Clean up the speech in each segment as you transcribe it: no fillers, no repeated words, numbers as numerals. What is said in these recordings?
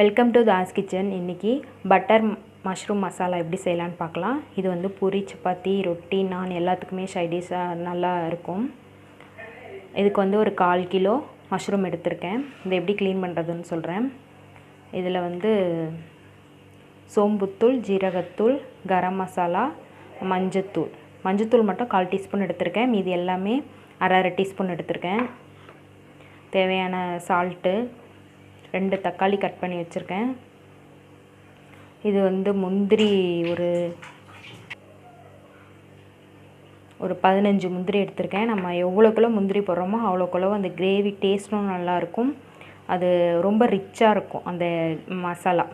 Welcome to Das kitchen. இன்றைக்கி butter mushroom masala எப்படி செய்யலான்னு பார்க்கலாம். இது வந்து பூரி, சப்பாத்தி, ரொட்டி, நான் எல்லாத்துக்குமே சைடிஷாக நல்லா இருக்கும். இதுக்கு வந்து ஒரு 1/4 கிலோ மஷ்ரூம் எடுத்திருக்கேன். இதை எப்படி க்ளீன் பண்ணுறதுன்னு சொல்கிறேன். இதில் வந்து சோம்புத்தூள், ஜீரகத்தூள், கரம் மசாலா, மஞ்சத்தூள் மட்டும் 1/4 டீஸ்பூன் எடுத்திருக்கேன். மீதி எல்லாமே 1/2 டீஸ்பூன் எடுத்திருக்கேன். தேவையான சால்ட்டு, 2 தக்காளி கட் பண்ணி வச்சுருக்கேன். இது வந்து முந்திரி ஒரு 15 முந்திரி எடுத்திருக்கேன். நம்ம எவ்வளோக்குள்ள முந்திரி போடுறோமோ அவ்வளோக்குள்ள அந்த கிரேவி டேஸ்ட்டும் நல்லாயிருக்கும். அது ரொம்ப ரிச்சாக இருக்கும் அந்த மசாலா.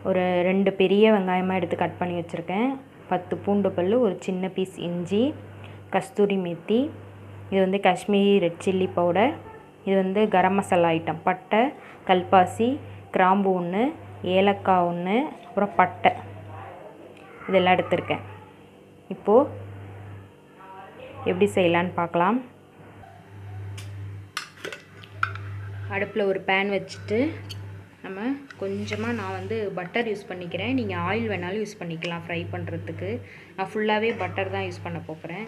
ஒரு 2 பெரிய வெங்காயமாக எடுத்து கட் பண்ணி வச்சுருக்கேன். 10 பூண்டு பல், ஒரு சின்ன பீஸ் இஞ்சி, கஸ்தூரி மெத்தி, இது வந்து காஷ்மீரி ரெட் சில்லி பவுடர், இது வந்து கரம் மசாலா ஐட்டம், பட்டை, கல்பாசி, கிராம்பு 1, ஏலக்காய் 1, அப்புறம் பட்டை, இதெல்லாம் எடுத்திருக்கேன். இப்போது எப்படி செய்யலான்னு பார்க்கலாம். அடுப்பில் ஒரு பேன் வச்சுட்டு நம்ம கொஞ்சமாக நான் வந்து பட்டர் யூஸ் பண்ணிக்கிறேன். நீங்கள் ஆயில் வேணாலும் யூஸ் பண்ணிக்கலாம் ஃப்ரை பண்ணுறதுக்கு. நான் ஃபுல்லாகவே பட்டர் தான் யூஸ் பண்ண போகிறேன்.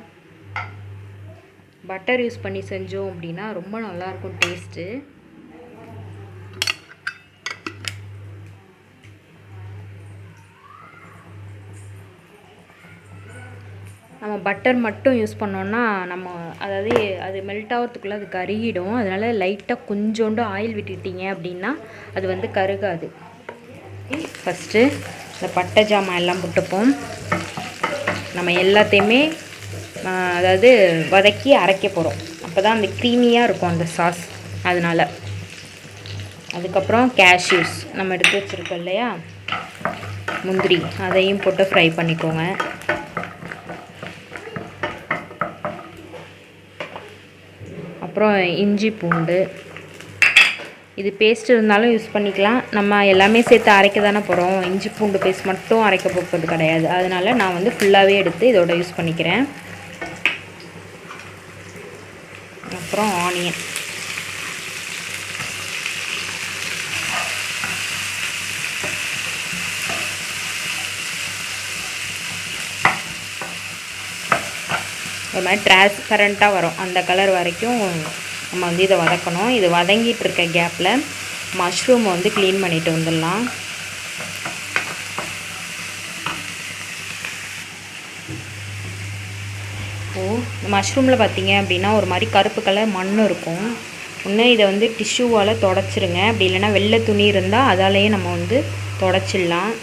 பட்டர் யூஸ் பண்ணி செஞ்சோம் அப்படின்னா ரொம்ப நல்லாயிருக்கும் டேஸ்ட்டு. நம்ம பட்டர் மட்டும் யூஸ் பண்ணோன்னா அதாவது அது மெல்ட் ஆகிறதுக்குள்ளே அது கருகிடும். அதனால் லைட்டாக கொஞ்சோண்டு ஆயில் விட்டுட்டிங்க அப்படின்னா அது வந்து கருகாது. ஃபஸ்ட்டு இந்த பட்டை ஜாமான் எல்லாம் போட்டுப்போம். நம்ம எல்லாத்தையுமே அதாவது வதக்கி அரைக்க போகிறோம். அப்போ தான் அந்த க்ரீமியாக இருக்கும் அந்த சாஸ். அதனால் அதுக்கப்புறம் கேஷ்யூஸ் நம்ம எடுத்து வச்சுருக்கோம் இல்லையா, முந்திரி, அதையும் போட்டு ஃப்ரை பண்ணிக்கோங்க. அப்புறம் இஞ்சி பூண்டு, இது பேஸ்ட் இருந்தாலும் யூஸ் பண்ணிக்கலாம். நம்ம எல்லாமே சேர்த்து அரைக்க தானே போகிறோம். இஞ்சி பூண்டு பேஸ்ட் மட்டும் அரைக்க போகிறது கிடையாது. அதனால் நான் வந்து ஃபுல்லாகவே எடுத்து இதோட யூஸ் பண்ணிக்கிறேன். அப்புறம் ஆனியன், ஒரு மாதிரி டிரான்ஸ்பரண்ட்டாக வரும் அந்த கலர் வரைக்கும் நம்ம வந்து இதை வதக்கணும். இது வதங்கிட்டு இருக்க கேப்பில் மஷ்ரூம் வந்து க்ளீன் பண்ணிட்டு வந்துடலாம். மஷ்ரூமில் பார்த்தீங்க அப்படின்னா ஒரு மாதிரி கருப்பு கலர் மண் இருக்கும். ஒன்று இதை வந்து டிஷ்யூவால் தொடச்சிருங்க. அப்படி இல்லைன்னா வெள்ளை துணி இருந்தால் அதாலேயே நம்ம வந்து தொடச்சிடலாம்.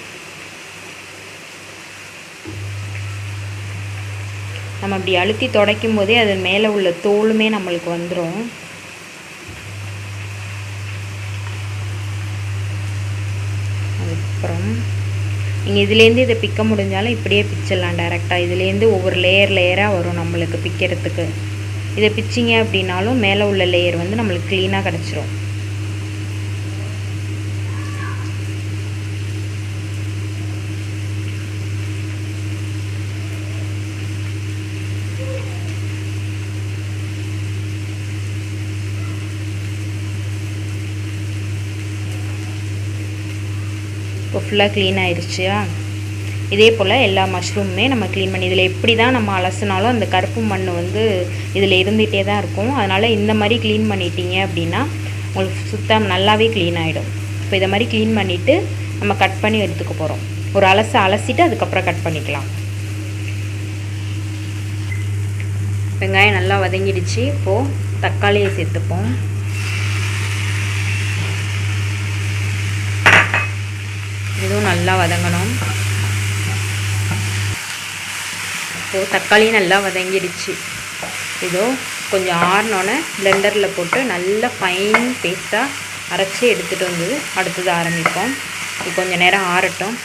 நம்ம அப்படி அழுத்தி துடைக்கும் போதே அது மேலே உள்ள தோலுமே நம்மளுக்கு வந்துடும். அதுக்கப்புறம் நீங்கள் இதுலேருந்து இதை பிக்க முடிஞ்சாலும் இப்படியே பிச்சிடலாம் டைரெக்டாக. இதுலேருந்து ஒவ்வொரு லேயராக வரும் நம்மளுக்கு பிக்கிறதுக்கு. இதை பிச்சிங்க அப்படின்னாலும் மேலே உள்ள லேயர் வந்து நம்மளுக்கு க்ளீனாக கிடச்சிரும். இப்போ ஃபுல்லாக க்ளீன் ஆயிடுச்சா? இதே போல் எல்லா மஷ்ரூமுமே நம்ம க்ளீன் பண்ணி, இதில் எப்படி தான் நம்ம அலசினாலும் அந்த கருப்பு மண் வந்து இதில் இருந்துகிட்டே தான் இருக்கும். அதனால் இந்த மாதிரி க்ளீன் பண்ணிட்டீங்க அப்படின்னா உங்களுக்கு சுத்தம் நல்லாவே க்ளீன் ஆகிடும். இப்போ இதை மாதிரி க்ளீன் பண்ணிவிட்டு நம்ம கட் பண்ணி எடுத்துக்க போகிறோம். ஒரு அலசிட்டு அதுக்கப்புறம் கட் பண்ணிக்கலாம். வெங்காயம் நல்லா வதங்கிடுச்சு. இப்போது தக்காளியை சேர்த்துப்போம். இதுவும் நல்லா வதங்கணும். இப்போது தக்காளி நல்லா வதங்கிடுச்சு. இதோ கொஞ்சம் ஆறினோன்னே பிளெண்டரில் போட்டு நல்லா ஃபைன் பேஸ்ட்டாக அரைச்சி எடுத்துகிட்டு வந்து அடுத்தது ஆரம்பிப்போம். இது கொஞ்சம் நேரம் ஆறட்டும்.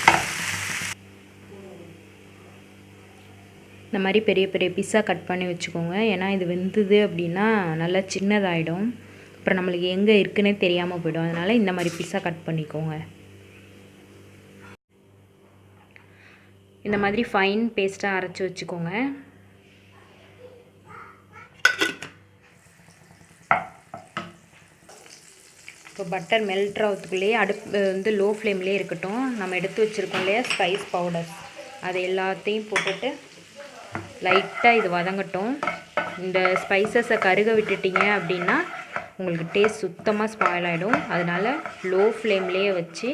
இந்த மாதிரி பெரிய பெரிய பீஸாக கட் பண்ணி வச்சுக்கோங்க. ஏன்னா இது வெந்தது அப்படின்னா நல்லா சின்னதாகிடும். அப்புறம் நம்மளுக்கு எங்கே இருக்குன்னே தெரியாமல் போய்டும். அதனால் இந்த மாதிரி பீஸாக கட் பண்ணிக்கோங்க. இந்த மாதிரி ஃபைன் பேஸ்ட்டாக அரைச்சி வச்சுக்கோங்க. இப்போ இப்போ பட்டர் மெல்ட் ஆகிறதுக்குள்ளேயே அடுப்பு வந்து லோ ஃப்ளேம்லேயே இருக்கட்டும். நம்ம எடுத்து வச்சுருக்கோம் இல்லையா ஸ்பைஸ் பவுடர், அது எல்லாத்தையும் போட்டுட்டு லைட்டாக இது வதங்கட்டும். இந்த ஸ்பைசஸை கருக விட்டுட்டிங்க அப்படின்னா உங்களுக்கு டேஸ்ட் சுத்தமாக ஸ்பாயில் ஆகிடும். அதனால் லோ ஃப்ளேம்லேயே வச்சு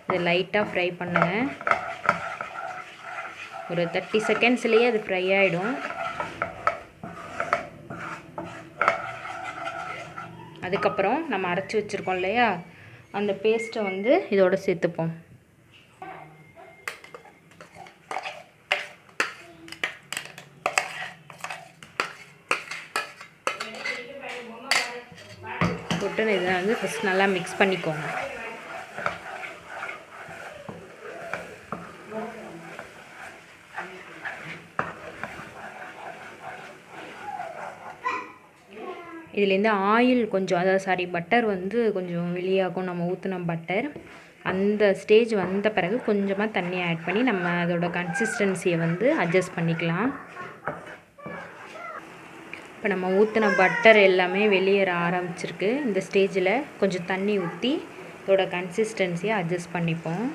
இதை லைட்டாக ஃப்ரை பண்ணுங்கள். ஒரு 30 செகண்ட்ஸ்லேயே அது ஃப்ரை ஆகிடும். அதுக்கப்புறம் நம்ம அரைச்சி வச்சுருக்கோம் இல்லையா அந்த பேஸ்ட்டை வந்து இதோடு சேர்த்துப்போம். போட்டு இதை வந்து ஃபஸ்ட் நல்லா மிக்ஸ் பண்ணிக்கோங்க. இதுலேருந்து ஆயில் கொஞ்சம், அதாவது பட்டர் வந்து கொஞ்சம் வெளியாகும். நம்ம ஊற்றின பட்டர் அந்த ஸ்டேஜ் வந்த பிறகு கொஞ்சமாக தண்ணி ஆட் பண்ணி நம்ம அதோட கன்சிஸ்டன்சியை வந்து அட்ஜஸ்ட் பண்ணிக்கலாம். இப்போ நம்ம ஊற்றின பட்டர் எல்லாமே வெளியேற ஆரம்பிச்சிருக்கு. இந்த ஸ்டேஜில் கொஞ்சம் தண்ணி ஊற்றி இதோட கன்சிஸ்டன்சியை அட்ஜஸ்ட் பண்ணிப்போம்.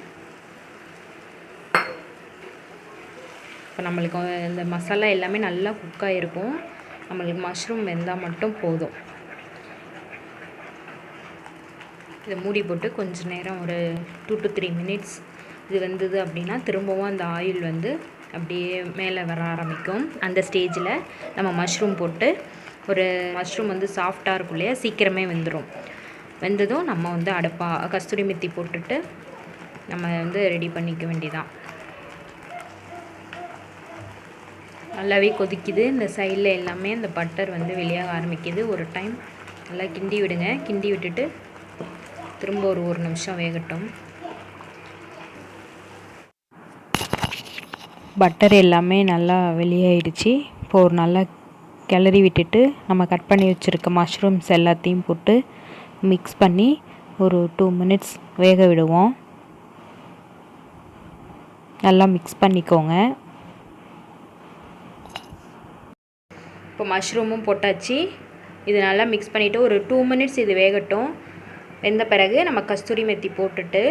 இப்போ நம்மளுக்கு இந்த மசாலா எல்லாமே நல்லா குக்காக இருக்கும். நம்மளுக்கு மஷ்ரூம் வெந்தால் மட்டும் போதும். இதை மூடி போட்டு கொஞ்சம் நேரம் ஒரு 2 to 3 minutes இது வெந்தது அப்படின்னா திரும்பவும் அந்த ஆயில் வந்து அப்படியே மேலே வர ஆரம்பிக்கும். அந்த ஸ்டேஜில் நம்ம மஷ்ரூம் போட்டு, ஒரு மஷ்ரூம் வந்து சாஃப்டாக இருக்கும் இல்லையா, சீக்கிரமே வெந்துடும். வெந்ததும் நம்ம வந்து கஸ்தூரி மெத்தி போட்டுட்டு நம்ம வந்து ரெடி பண்ணிக்க வேண்டியதான். நல்லாவே கொதிக்குது. இந்த சைடில் எல்லாமே இந்த பட்டர் வந்து வெளியாக ஆரம்பிக்குது. ஒரு டைம் நல்லா கிண்டி விடுங்க. கிண்டி விட்டுட்டு திரும்ப ஒரு நிமிஷம் வேகட்டும். பட்டர் எல்லாமே நல்லா வெளியாயிடுச்சு. இப்போ ஒரு நல்லா கிளறி விட்டுட்டு நம்ம கட் பண்ணி வச்சுருக்க மஷ்ரூம்ஸ் எல்லாத்தையும் போட்டு மிக்ஸ் பண்ணி ஒரு 2 minutes வேக விடுவோம். நல்லா மிக்ஸ் பண்ணிக்கோங்க. இப்போ மஷ்ரூமும் போட்டாச்சு. இது நல்லா மிக்ஸ் பண்ணிவிட்டு ஒரு 2 minutes இது வேகட்டும். வெந்த பிறகு நம்ம கஸ்தூரி மெத்தி போட்டுட்டு,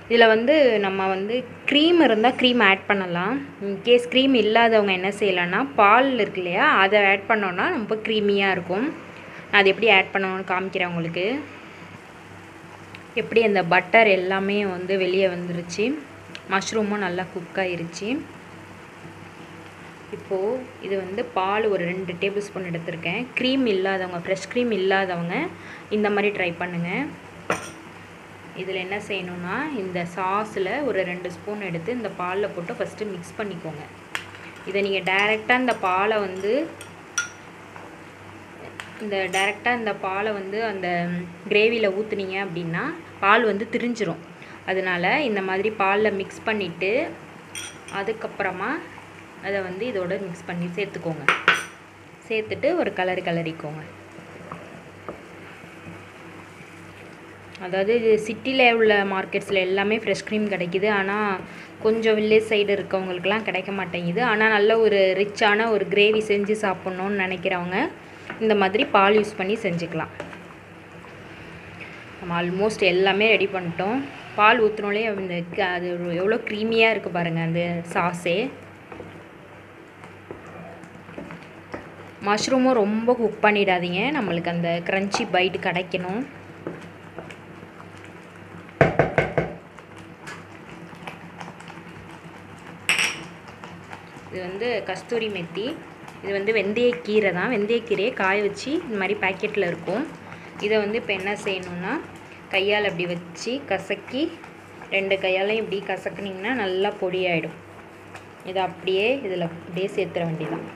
இதில் வந்து நம்ம வந்து க்ரீம் இருந்தால் க்ரீம் ஆட் பண்ணலாம். இன்கேஸ் க்ரீம் இல்லாதவங்க என்ன செய்யலான்னா, பால் இருக்கு இல்லையா, அதை ஆட் பண்ணோன்னா ரொம்ப க்ரீமியாக இருக்கும். நான் அது எப்படி ஆட் பண்ணணும்னு காமிக்கிறேன் உங்களுக்கு. எப்படி அந்த பட்டர் எல்லாமே வந்து வெளியே வந்துருச்சு, மஷ்ரூமும் நல்லா குக் ஆயிருச்சு. இப்போது இது வந்து பால் ஒரு 2 டேபிள் ஸ்பூன் எடுத்திருக்கேன். க்ரீம் இல்லாதவங்க, ஃப்ரெஷ் க்ரீம் இல்லாதவங்க இந்த மாதிரி ட்ரை பண்ணுங்கள். இதில் என்ன செய்யணுன்னா, இந்த சாஸில் ஒரு 2 ஸ்பூன் எடுத்து இந்த பாலில் போட்டு ஃபஸ்ட்டு மிக்ஸ் பண்ணிக்கோங்க. இதை நீங்கள் டைரெக்டாக இந்த பாலை வந்து அந்த கிரேவியில் ஊற்றுனீங்க அப்படின்னா பால் வந்து திரிஞ்சிரும். அதனால் இந்த மாதிரி பாலில் மிக்ஸ் பண்ணிவிட்டு அதுக்கப்புறமா அதை வந்து இதோட மிக்ஸ் பண்ணி சேர்த்துக்கோங்க. சேர்த்துட்டு ஒரு கலரிக்கோங்க. அதாவது சிட்டியில் உள்ள மார்க்கெட்ஸில் எல்லாமே ஃப்ரெஷ் க்ரீம் கிடைக்கிது. ஆனால் கொஞ்சம் வில்லேஜ் சைடு இருக்கவங்களுக்கெல்லாம் கிடைக்க மாட்டேங்குது. ஆனால் நல்ல ஒரு ரிச்சான ஒரு கிரேவி செஞ்சு சாப்பிட்ணுன்னு நினைக்கிறவங்க இந்த மாதிரி பால் யூஸ் பண்ணி செஞ்சுக்கலாம். நம்ம ஆல்மோஸ்ட் எல்லாமே ரெடி பண்ணிட்டோம். பால் ஊற்றினோலே அது எவ்வளோ க்ரீமியாக இருக்குது பாருங்கள் அந்த சாஸே. மஷ்ரூமும் ரொம்ப குக் பண்ணிடாதீங்க, நம்மளுக்கு அந்த க்ரன்ச்சி பைட் கிடைக்கணும். இது வந்து கஸ்தூரி மெத்தி. இது வந்து வெந்தயக்கீரை தான். வெந்தயக்கீரையை காய வச்சு இந்த மாதிரி பேக்கெட்டில் இருக்கும். இதை வந்து இப்போ என்ன செய்யணுன்னா, கையால் அப்படி வச்சு கசக்கி 2 கையாலையும் இப்படி கசக்குனிங்கன்னா நல்லா பொடியாயிடும். இதை அப்படியே இதில் அப்படியே சேர்த்துற வேண்டியதான்.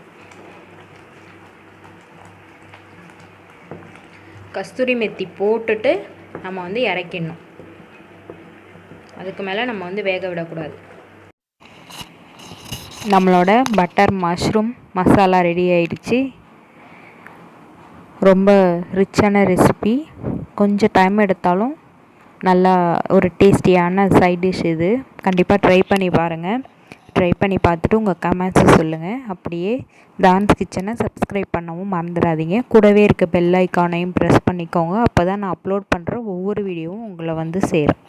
கஸ்தூரி மெத்தி போட்டுட்டு நம்ம வந்து இறக்கிடணும். அதுக்கு மேலே நம்ம வந்து வேக விடக்கூடாது. நம்மளோட பட்டர் மஷ்ரூம் மசாலா ரெடி ஆயிடுச்சு. ரொம்ப ரிச்சான ரெசிபி. கொஞ்சம் டைம் எடுத்தாலும் நல்லா ஒரு டேஸ்டியான சைட் டிஷ் இது. கண்டிப்பாக ட்ரை பண்ணி பாருங்கள். ட்ரை பண்ணி பார்த்துட்டு உங்கள் கமெண்ட்ஸை சொல்லுங்கள். அப்படியே டான்ஸ் கிச்சனை சப்ஸ்கிரைப் பண்ணவும் மறந்துடாதீங்க. கூடவே இருக்க பெல் ஐக்கானையும் ப்ரெஸ் பண்ணிக்கோங்க. அப்போ தான் நான் அப்லோட் பண்ணுற ஒவ்வொரு வீடியோவும் உங்களை வந்து சேரும்.